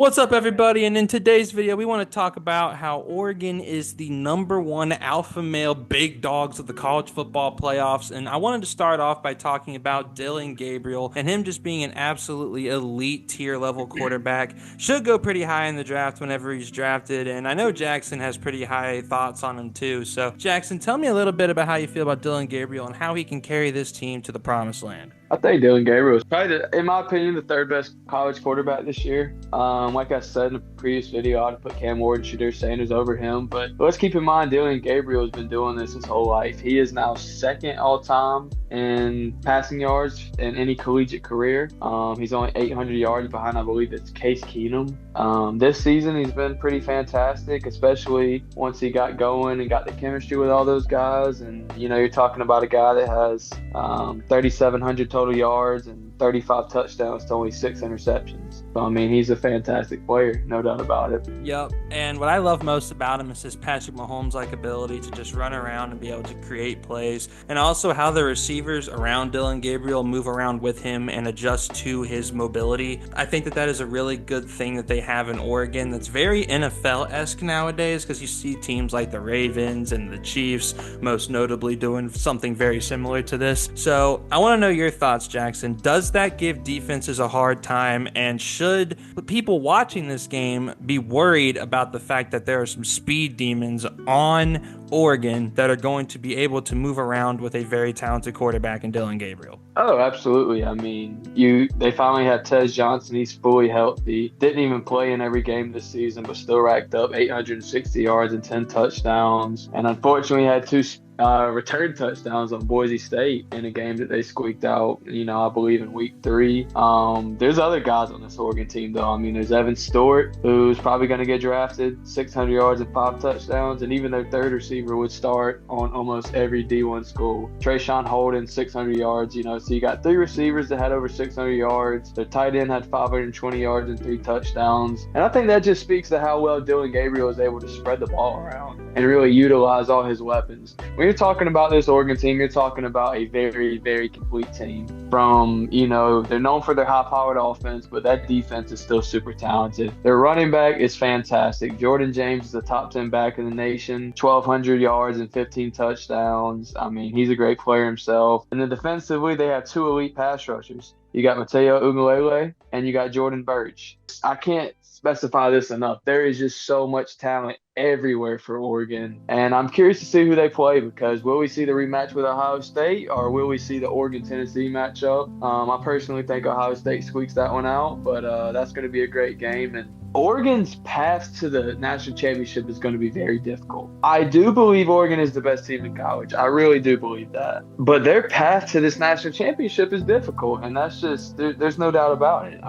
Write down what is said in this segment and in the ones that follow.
What's up, everybody? And in today's video, we want to talk about how Oregon is the #1 alpha male big dogs of the college football playoffs. And I wanted to start off by talking about Dillon Gabriel and him just being an absolutely elite tier level quarterback. Should go pretty high in the draft whenever he's drafted. And I know Jackson has pretty high thoughts on him too. So, Jackson, tell me a little bit about how you feel about Dillon Gabriel and how he can carry this team to the promised land. I think Dillon Gabriel is probably, in my opinion, the third best college quarterback this year. Like I said in the previous video, I'd put Cam Ward and Shedeur Sanders over him. But let's keep in mind, Dillon Gabriel has been doing this his whole life. He is now second all-time in passing yards in any collegiate career. He's only 800 yards behind, I believe it's Case Keenum. This season, he's been pretty fantastic, especially once he got going and got the chemistry with all those guys. And, you're talking about a guy that has 3,700 total yards and 35 touchdowns to only 6 interceptions. So, he's a fantastic player, no doubt about it. Yep, and what I love most about him is his Patrick Mahomes-like ability to just run around and be able to create plays, and also how the receivers around Dillon Gabriel move around with him and adjust to his mobility. I think that is a really good thing that they have in Oregon that's very NFL-esque nowadays, because you see teams like the Ravens and the Chiefs, most notably, doing something very similar to this. So I want to know your thoughts, Jackson. Does that give defenses a hard time, and should people watching this game be worried about the fact that there are some speed demons on Oregon that are going to be able to move around with a very talented quarterback in Dillon Gabriel? Oh, absolutely. They finally had Tez Johnson. He's fully healthy. Didn't even play in every game this season, but still racked up 860 yards and 10 touchdowns. And unfortunately had two return touchdowns on Boise State in a game that they squeaked out, I believe in week 3. There's other guys on this Oregon team, though. There's Evan Stewart, who's probably going to get drafted, 600 yards and 5 touchdowns, and even their third receiver would start on almost every D1 school. Trayshawn Holden, 600 yards, so you got 3 receivers that had over 600 yards. Their tight end had 520 yards and 3 touchdowns. And I think that just speaks to how well Dillon Gabriel is able to spread the ball around and really utilize all his weapons. When you're talking about this Oregon team, you're talking about a very, very complete team. From, they're known for their high-powered offense, but that defense is still super talented. Their running back is fantastic. Jordan James is the top 10 back in the nation, 1,200 yards and 15 touchdowns. He's a great player himself. And then defensively, they have 2 elite pass rushers. You got Mateo Ugalele and you got Jordan Birch. I can't specify this enough. There is just so much talent everywhere for Oregon. And I'm curious to see who they play, because will we see the rematch with Ohio State, or will we see the Oregon-Tennessee matchup? I personally think Ohio State squeaks that one out, but that's going to be a great game. And Oregon's path to the national championship is going to be very difficult. I do believe Oregon is the best team in college. I really do believe that. But their path to this national championship is difficult, and that's just, there's no doubt about it.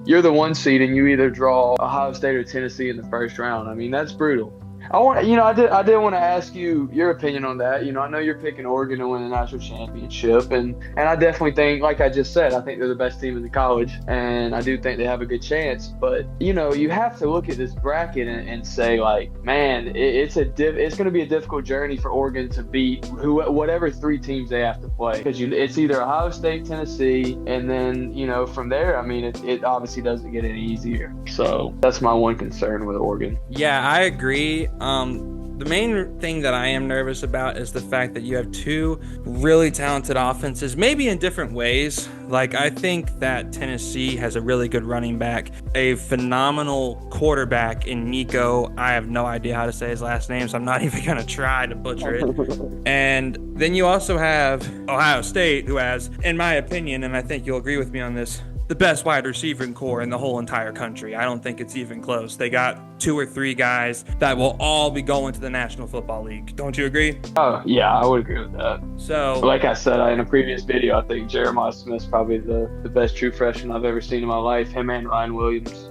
You're the 1 seed, and you either draw Ohio State or Tennessee in the first round. That's brutal. I did want to ask you your opinion on that. I know you're picking Oregon to win the national championship, and I definitely think, like I just said, I think they're the best team in the college, and I do think they have a good chance. But you have to look at this bracket and say, man, it's going to be a difficult journey for Oregon to beat whatever 3 teams they have to play, because it's either Ohio State, Tennessee, and then from there, it obviously doesn't get any easier. So that's my one concern with Oregon. Yeah, I agree. The main thing that I am nervous about is the fact that you have 2 really talented offenses, maybe in different ways. I think that Tennessee has a really good running back, a phenomenal quarterback in Nico. I have no idea how to say his last name, so I'm not even going to try to butcher it. And then you also have Ohio State, who has, in my opinion, and I think you'll agree with me on this, the best wide receiving core in the whole entire country. I don't think it's even close. They got 2 or 3 guys that will all be going to the National Football League. Don't you agree? Oh, yeah, I would agree with that. So, like I said in a previous video, I think Jeremiah Smith's probably the best true freshman I've ever seen in my life. Him and Ryan Williams.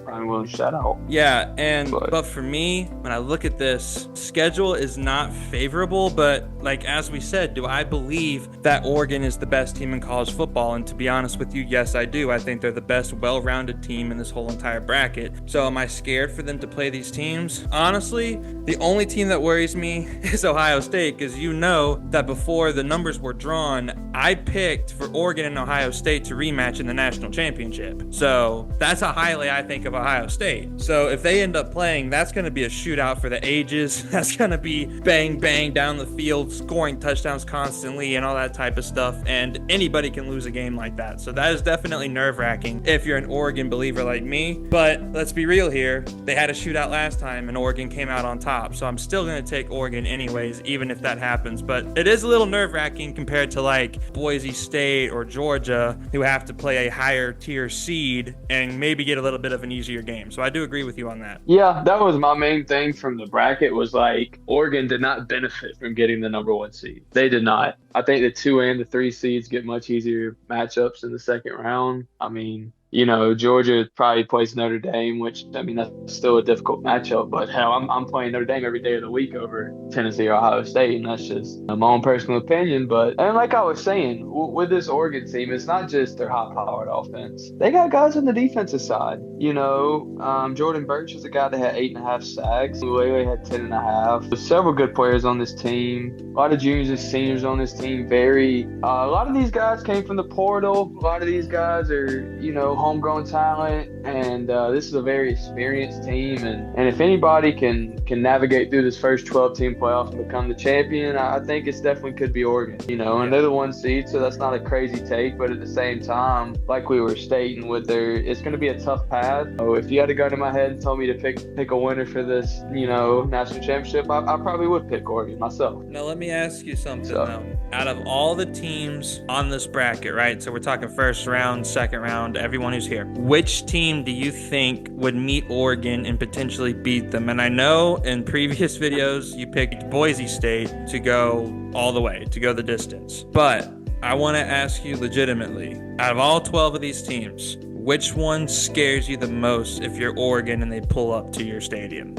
Shout out. Yeah, but for me, when I look at this, schedule is not favorable, but as we said, do I believe that Oregon is the best team in college football? And to be honest with you, yes, I do. I think they're the best well-rounded team in this whole entire bracket. So am I scared for them to play these teams? Honestly, the only team that worries me is Ohio State, because that before the numbers were drawn, I picked for Oregon and Ohio State to rematch in the national championship. So that's how highly I think of Ohio State. So if they end up playing, that's going to be a shootout for the ages. That's going to be bang, bang down the field, scoring touchdowns constantly and all that type of stuff. And anybody can lose a game like that. So that is definitely nerve-wracking if you're an Oregon believer like me. But let's be real here. They had a shootout last time and Oregon came out on top. So I'm still going to take Oregon anyways, even if that happens. But it is a little nerve-wracking compared to like Boise State or Georgia, who have to play a higher tier seed and maybe get a little bit of an easier game. So I do agree with you on that. Yeah, that was my main thing from the bracket was like Oregon did not benefit from getting the number 1 seed. They did not. I think the 2 and the 3 seeds get much easier matchups in the second round. I mean, Georgia probably plays Notre Dame, which, I mean, that's still a difficult matchup. But hell, I'm playing Notre Dame every day of the week over Tennessee or Ohio State, and that's just my own personal opinion. But, and like I was saying, with this Oregon team, it's not just their high-powered offense. They got guys on the defensive side. Jordan Burch is a guy that had 8.5 sacks. Mulele had 10.5. There's several good players on this team. A lot of juniors and seniors on this team. A lot of these guys came from the portal. A lot of these guys are, homegrown talent, and this is a very experienced team, and if anybody can navigate through this first 12-team playoff and become the champion, I think it's definitely could be Oregon, and they're the 1 seed, so that's not a crazy take, but at the same time, like we were stating, it's going to be a tough path. So if you had a gun in my head and told me to pick a winner for this, national championship, I probably would pick Oregon myself. Now let me ask you something though. Out of all the teams on this bracket, right? So we're talking first round, second round, everyone who's here. Which team do you think would meet Oregon and potentially beat them? And I know in previous videos you picked Boise State to go all the way, to go the distance. But I want to ask you legitimately, out of all 12 of these teams, which one scares you the most if you're Oregon and they pull up to your stadium?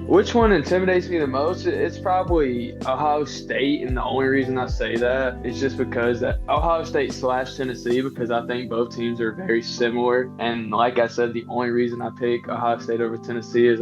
Which one intimidates me the most? It's probably Ohio State, and the only reason I say that is just because that Ohio State / Tennessee, because I think both teams are very similar. And like I said, the only reason I pick Ohio State over Tennessee is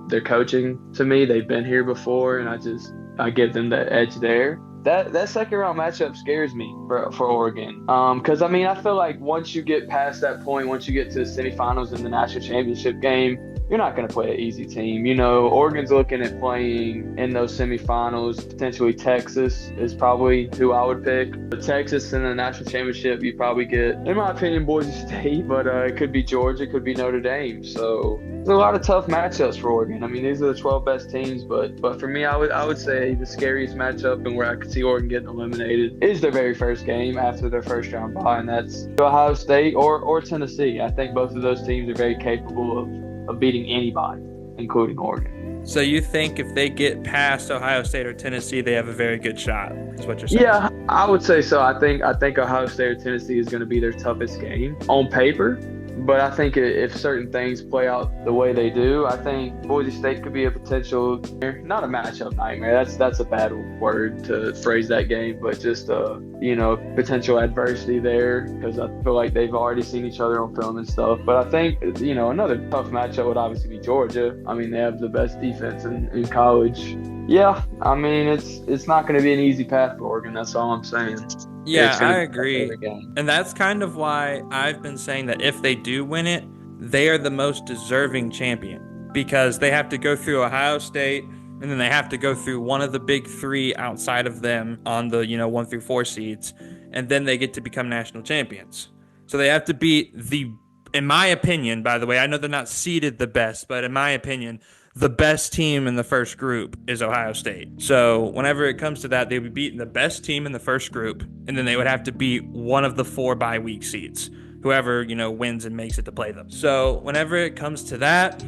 their coaching to me. They've been here before, and I give them the edge there. That second round matchup scares me for Oregon. Because, I mean, I feel like once you get past that point, once you get to the semifinals in the national championship game, you're not going to play an easy team. Oregon's looking at playing in those semifinals. Potentially Texas is probably who I would pick. But Texas in the national championship, you probably get, in my opinion, Boise State, but it could be Georgia, it could be Notre Dame. So there's a lot of tough matchups for Oregon. I mean, these are the 12 best teams, but for me, I would say the scariest matchup and where I could see Oregon getting eliminated is their very first game after their first round bye, and that's Ohio State or Tennessee. I think both of those teams are very capable of beating anybody, including Oregon. So you think if they get past Ohio State or Tennessee, they have a very good shot, is what you're saying? Yeah, I would say so. I think Ohio State or Tennessee is going to be their toughest game on paper. But I think if certain things play out the way they do, I think Boise State could be a potential, not a matchup nightmare. That's a bad word to phrase that game, but just potential adversity there, because I feel like they've already seen each other on film and stuff. But I think another tough matchup would obviously be Georgia. I mean, they have the best defense in college. Yeah, I mean, it's not going to be an easy path for Oregon. That's all I'm saying. Yeah, I agree. And that's kind of why I've been saying that if they do win it, they are the most deserving champion, because they have to go through Ohio State, and then they have to go through one of the big 3 outside of them on the 1 through 4 seeds, and then they get to become national champions. So they have to beat in my opinion, by the way, I know they're not seeded the best, but in my opinion, the best team in the first group is Ohio State. So whenever it comes to that, they would be beating the best team in the first group, and then they would have to beat one of the 4 bye-week seeds, whoever, wins and makes it to play them. So whenever it comes to that,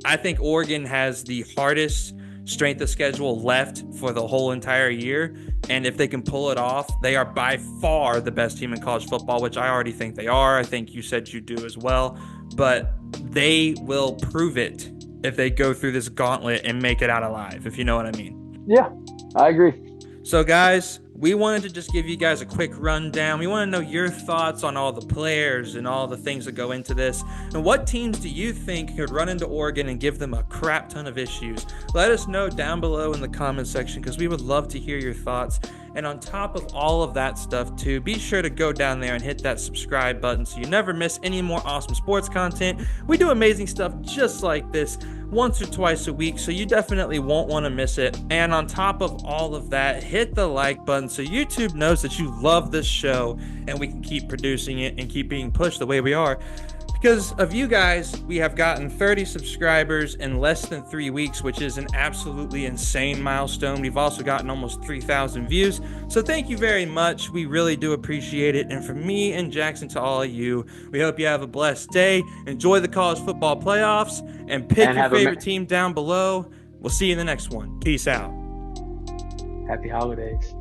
I think Oregon has the hardest strength of schedule left for the whole entire year. And if they can pull it off, they are by far the best team in college football, which I already think they are. I think you said you do as well. But they will prove it if they go through this gauntlet and make it out alive, if you know what I mean. Yeah, I agree. So, guys, we wanted to just give you guys a quick rundown. We want to know your thoughts on all the players and all the things that go into this. And what teams do you think could run into Oregon and give them a crap ton of issues? Let us know down below in the comment section, because we would love to hear your thoughts. And on top of all of that stuff too, be sure to go down there and hit that subscribe button so you never miss any more awesome sports content. We do amazing stuff just like this once or twice a week, so you definitely won't want to miss it. And on top of all of that, hit the like button so YouTube knows that you love this show and we can keep producing it and keep being pushed the way we are. Because of you guys, we have gotten 30 subscribers in less than 3 weeks, which is an absolutely insane milestone. We've also gotten almost 3,000 views. So thank you very much. We really do appreciate it. And from me and Jackson to all of you, we hope you have a blessed day. Enjoy the college football playoffs and pick your favorite team down below. We'll see you in the next one. Peace out. Happy holidays.